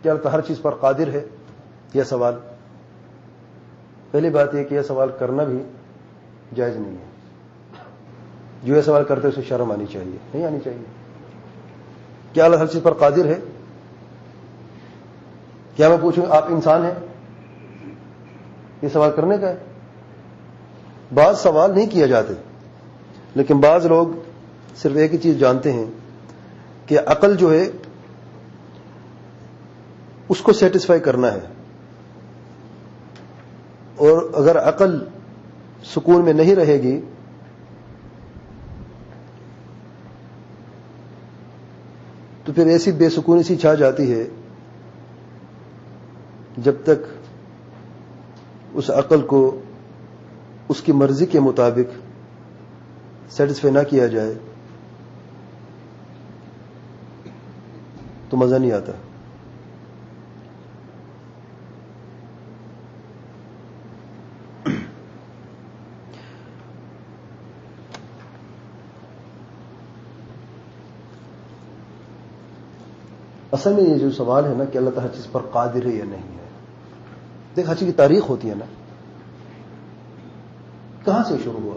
کیا اللہ ہر چیز پر قادر ہے؟ یہ سوال، پہلی بات یہ کہ یہ سوال کرنا بھی جائز نہیں ہے. جو یہ سوال کرتے اسے شرم آنی چاہیے، نہیں آنی چاہیے. کیا اللہ ہر چیز پر قادر ہے؟ کیا میں پوچھوں آپ انسان ہیں؟ یہ سوال کرنے کا ہے. بعض سوال نہیں کیا جاتے، لیکن بعض لوگ صرف ایک ہی چیز جانتے ہیں کہ عقل جو ہے اس کو سیٹسفائی کرنا ہے، اور اگر عقل سکون میں نہیں رہے گی تو پھر ایسی بے سکونی سی چھا جاتی ہے جب تک اس عقل کو اس کی مرضی کے مطابق سیٹسفائی نہ کیا جائے تو مزہ نہیں آتا. اصل میں یہ جو سوال ہے نا کہ اللہ تعالیٰ ہر چیز پر قادر ہے یا نہیں ہے، دیکھ ہر چیز کی تاریخ ہوتی ہے نا، کہاں سے شروع ہوا.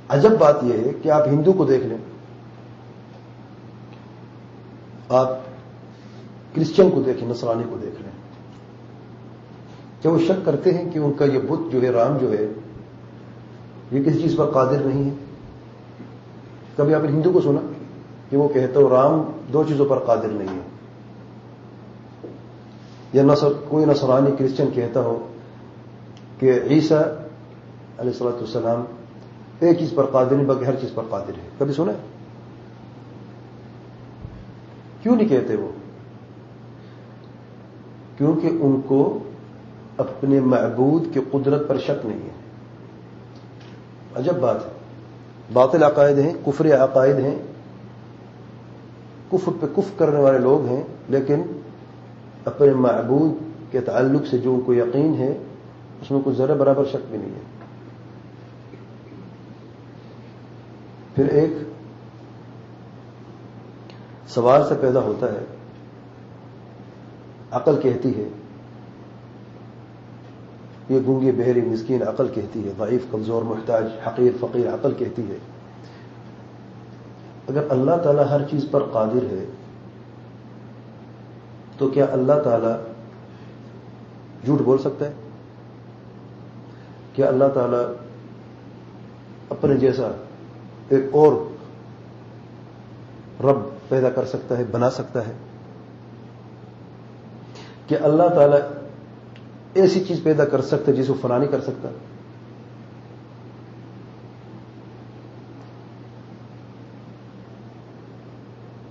عجب بات یہ ہے کہ آپ ہندو کو دیکھ لیں، آپ کرسچن کو دیکھیں، نصرانی کو دیکھ لیں، کیا وہ شک کرتے ہیں کہ ان کا یہ بت جو ہے، رام جو ہے، یہ کسی چیز پر قادر نہیں ہے؟ کبھی آپ نے ہندو کو سنا کہ وہ کہتا ہو رام دو چیزوں پر قادر نہیں ہے؟ یا کوئی نصرانی کرسچن کہتا ہو کہ عیسیٰ علیہ الصلوۃ والسلام ایک چیز پر قادر نہیں بلکہ ہر چیز پر قادر ہے؟ کبھی سنا ہے؟ کیوں نہیں کہتے وہ؟ کیونکہ ان کو اپنے معبود کی قدرت پر شک نہیں ہے. عجب بات ہے، باطل عقائد ہیں، کفر عقائد ہیں، کفر پہ کفر کرنے والے لوگ ہیں، لیکن اپنے معبود کے تعلق سے جو ان کو یقین ہے اس میں کوئی ذرہ برابر شک بھی نہیں ہے. پھر ایک سوال سے پیدا ہوتا ہے، عقل کہتی ہے، یہ گونگی بہری مسکین عقل کہتی ہے، ضعیف کمزور محتاج حقیر فقیر عقل کہتی ہے، اگر اللہ تعالیٰ ہر چیز پر قادر ہے تو کیا اللہ تعالیٰ جھوٹ بول سکتا ہے؟ کیا اللہ تعالیٰ اپنے جیسا ایک اور رب پیدا کر سکتا ہے، بنا سکتا ہے؟ کہ اللہ تعالیٰ ایسی چیز پیدا کر سکتا ہے جسے وہ فنا نہیں کر سکتا؟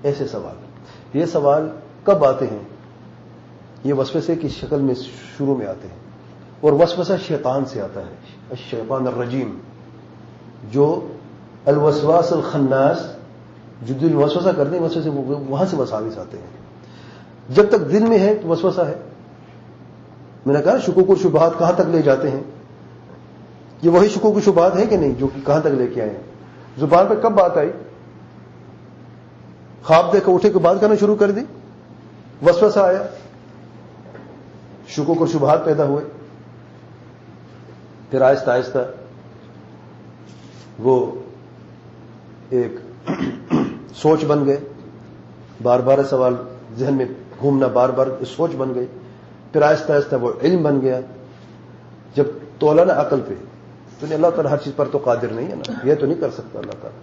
ایسے سوال، یہ سوال کب آتے ہیں؟ یہ وسوسے کی شکل میں شروع میں آتے ہیں، اور وسوسہ شیطان سے آتا ہے، الشیطان الرجیم، جو الوسواس الخناس، جو دل وسوسہ کرتے ہیں، وسوسے وہاں سے وساوس آتے ہیں. جب تک دل میں ہے تو وسوسہ ہے. میں نے کہا شکوک و شبہات کہاں تک لے جاتے ہیں؟ یہ وہی شکوک و شبہات ہیں کہ نہیں جو کہ کہاں تک لے کے آئے ہیں؟ زبان پہ کب بات آئی؟ خواب دیکھ کر اٹھے کے بات کرنا شروع کر دی، وسوسہ آیا، شکوک و شبہات پیدا ہوئے، پھر آہستہ آہستہ وہ ایک سوچ بن گئے، بار بار سوال ذہن میں گھومنا، بار بار سوچ بن گئی، پھر آہستہ آہستہ وہ علم بن گیا. جب تولا نا عقل پہ تو اللہ تعالیٰ ہر چیز پر تو قادر نہیں ہے نا، یہ تو نہیں کر سکتا. اللہ تعالیٰ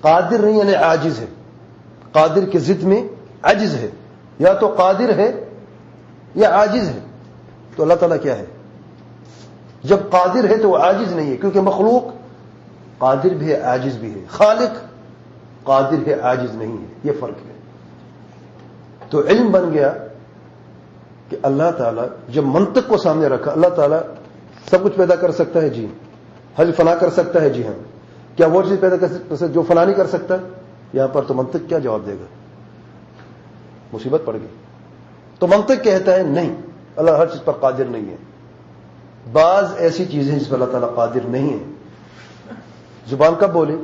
قادر نہیں یعنی عاجز ہے، قادر کے ضد میں عجز ہے، یا تو قادر ہے یا عاجز ہے. تو اللہ تعالیٰ کیا ہے؟ جب قادر ہے تو وہ عاجز نہیں ہے، کیونکہ مخلوق قادر بھی ہے عاجز بھی ہے، خالق قادر ہے عاجز نہیں ہے، یہ فرق ہے. تو علم بن گیا کہ اللہ تعالیٰ جب منطق کو سامنے رکھا، اللہ تعالیٰ سب کچھ پیدا کر سکتا ہے، جی. حل فنا کر سکتا ہے، جی ہاں. کیا وہ چیز پیدا کر سکتا ہے جو فنا نہیں کر سکتا؟ یہاں پر تو منطق کیا جواب دے گا؟ مصیبت پڑ گئی. تو منطق کہتا ہے نہیں، اللہ ہر چیز پر قادر نہیں ہے. بعض ایسی چیزیں جس پر اللہ تعالیٰ قادر نہیں ہے. زبان کب بولے؟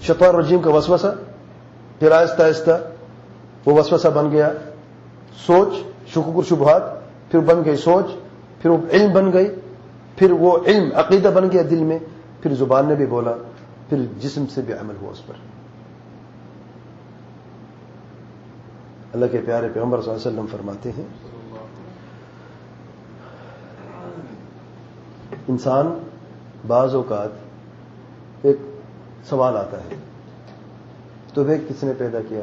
شیطان الرجیم کا وسوسہ پھر آہستہ آہستہ وہ وسوسہ بن گیا سوچ، شکوک و شبہات، پھر بن گئی سوچ، پھر وہ علم بن گئی، پھر وہ علم عقیدہ بن گیا دل میں، پھر زبان نے بھی بولا، پھر جسم سے بھی عمل ہوا اس پر. اللہ کے پیارے پیغمبر صلی اللہ علیہ وسلم فرماتے ہیں انسان بعض اوقات ایک سوال آتا ہے تمہیں کس نے پیدا کیا؟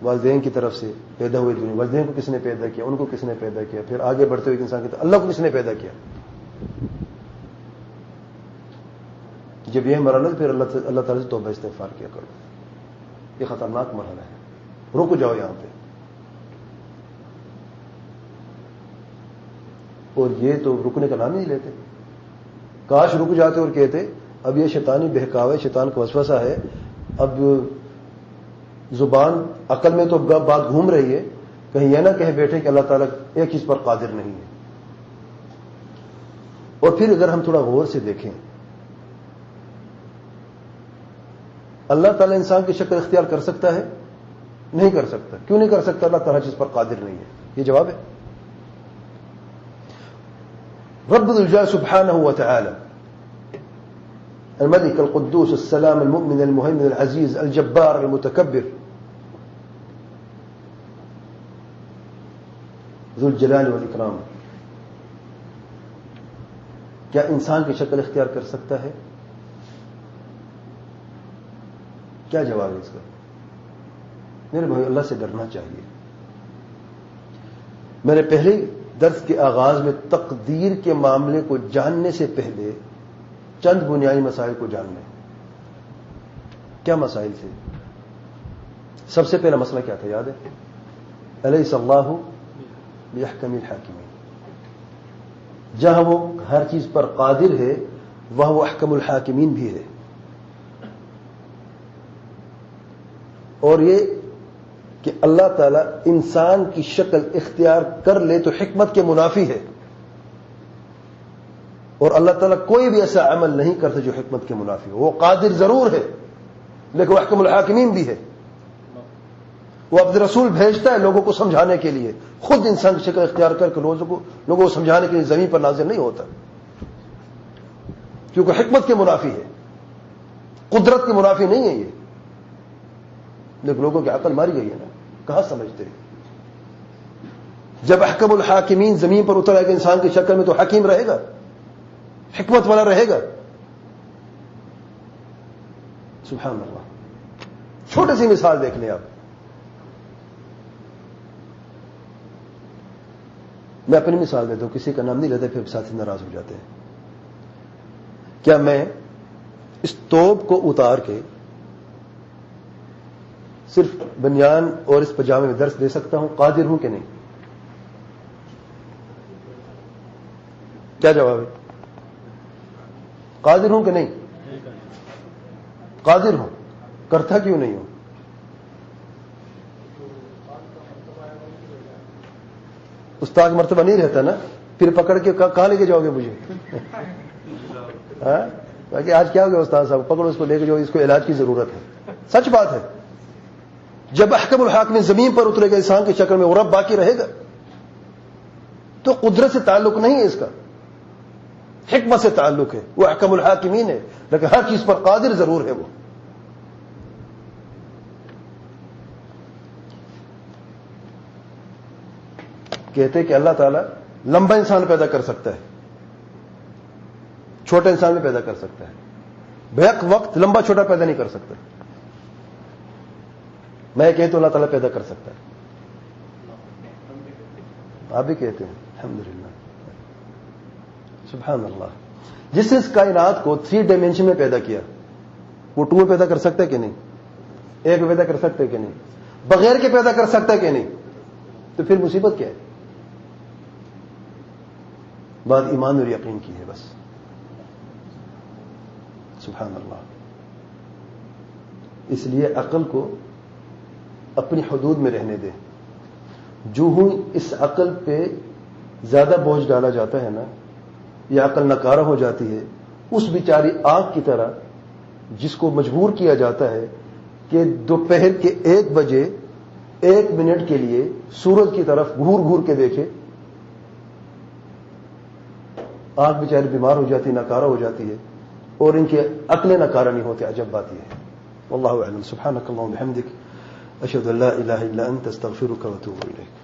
والدین کی طرف سے پیدا ہوئے دنیا، والدین کو کس نے پیدا کیا، ان کو کس نے پیدا کیا، پھر آگے بڑھتے ہوئے انسان کی طرف اللہ کو کس نے پیدا کیا. جب یہ مرحلہ پھر اللہ تعالیٰ سے توبہ استغفار کیا کرو. یہ خطرناک مرحلہ ہے، رک جاؤ یہاں پہ. اور یہ تو رکنے کا نام نہیں لیتے. کاش رک جاتے اور کہتے اب یہ شیطانی بہکاوے، شیطان کا وسوسہ ہے، اب زبان عقل میں تو بات گھوم رہی ہے، کہیں یہ نہ کہہ بیٹھے کہ اللہ تعالیٰ ایک چیز پر قادر نہیں ہے. اور پھر اگر ہم تھوڑا غور سے دیکھیں، اللہ تعالیٰ انسان کی شکل اختیار کر سکتا ہے؟ نہیں کر سکتا. کیوں نہیں کر سکتا؟ اللہ تعالیٰ جس پر قادر نہیں ہے. یہ جواب ہے. رب الجلال سبحانہ وتعالی الملك القدوس السلام المؤمن المهيمن العزيز الجبار المتكبر ذو الجلال والإكرام، کیا انسان کی شکل اختیار کر سکتا ہے؟ کیا جواب ہے اس کا؟ میرے بھائی اللہ سے ڈرنا چاہیے. میرے پہلے درس کے آغاز میں تقدیر کے معاملے کو جاننے سے پہلے چند بنیادی مسائل کو جاننا ہے. کیا مسائل تھے؟ سب سے پہلا مسئلہ کیا تھا یاد ہے؟ الیس اللہ بیحکم الحاکمین. جہاں وہ ہر چیز پر قادر ہے وہاں وہ احکم الحاکمین بھی ہے. اور یہ کہ اللہ تعالیٰ انسان کی شکل اختیار کر لے تو حکمت کے منافی ہے، اور اللہ تعالیٰ کوئی بھی ایسا عمل نہیں کرتا جو حکمت کے منافی ہو. وہ قادر ضرور ہے لیکن وہ احکم الحاکمین بھی ہے. وہ اپنے رسول بھیجتا ہے لوگوں کو سمجھانے کے لیے، خود انسان کی شکل اختیار کر کے لوگوں کو سمجھانے کے لیے زمین پر نازل نہیں ہوتا، کیونکہ حکمت کے منافی ہے، قدرت کے منافی نہیں ہے یہ. لیکن لوگوں کی عقل ماری گئی ہے نا، کہاں سمجھتے ہیں؟ جب احکم الحاکمین زمین پر اتر آئے گا انسان کی شکل میں تو حکیم رہے گا، حکمت والا رہے گا. سبحان اللہ. چھوٹی سی مثال دیکھ لیں آپ. میں اپنی مثال دیتا ہوں، کسی کا نام نہیں لیتا پھر ساتھی ناراض ہو جاتے ہیں. کیا میں اس توپ کو اتار کے صرف بنیان اور اس پجامے میں درس دے سکتا ہوں؟ قادر ہوں کہ نہیں؟ کیا جواب ہے؟ قادر ہوں کہ نہیں؟ قادر ہوں. کرتا کیوں نہیں ہوں؟ استاد مرتبہ نہیں رہتا نا، پھر پکڑ کے کہاں لے کے جاؤ گے مجھے؟ باقی آج کیا ہو گیا استاد صاحب، پکڑو اس کو لے کے جاؤ، اس کو علاج کی ضرورت ہے. سچ بات ہے. جب احکم الحاکمین زمین پر اترے گا انسان کی شکل میں، وہ رب باقی رہے گا. تو قدرت سے تعلق نہیں ہے اس کا، حکمت سے تعلق ہے. وہ احکم الحاکمین ہے لیکن ہر چیز پر قادر ضرور ہے. وہ کہتے ہیں کہ اللہ تعالیٰ لمبا انسان پیدا کر سکتا ہے، چھوٹا انسان بھی پیدا کر سکتا ہے، بیک وقت لمبا چھوٹا پیدا نہیں کر سکتا. میں کہتا ہوں اللہ تعالیٰ پیدا کر سکتا ہے. آپ بھی کہتے ہیں الحمدللہ. سبحان اللہ. جس اس کائنات کو 3 ڈائمینشن میں پیدا کیا، وہ 2 میں پیدا کر سکتا ہے کہ نہیں؟ 1 میں پیدا کر سکتا ہے کہ نہیں؟ بغیر کے پیدا کر سکتا ہے کہ نہیں؟ تو پھر مصیبت کیا ہے؟ بات ایمان اور یقین کی ہے بس. سبحان اللہ. اس لیے عقل کو اپنی حدود میں رہنے دیں. جو ہوں اس عقل پہ زیادہ بوجھ ڈالا جاتا ہے نا، یہ عقل ناکارہ ہو جاتی ہے. اس بیچاری آگ کی طرح جس کو مجبور کیا جاتا ہے کہ دوپہر کے 1 بجے 1 منٹ کے لیے سورج کی طرف گھور گھور کے دیکھے، آنکھ بیچاری بیمار ہو جاتی، ناکارہ ہو جاتی ہے، اور ان کی عقلیں ناکارہ نہیں ہوتی. عجب بات یہ ہے. واللہ اعلم. سبحانک اللہم وبحمدک، اشہد ان لا الہ الا انت، استغفرک واتوب الیک.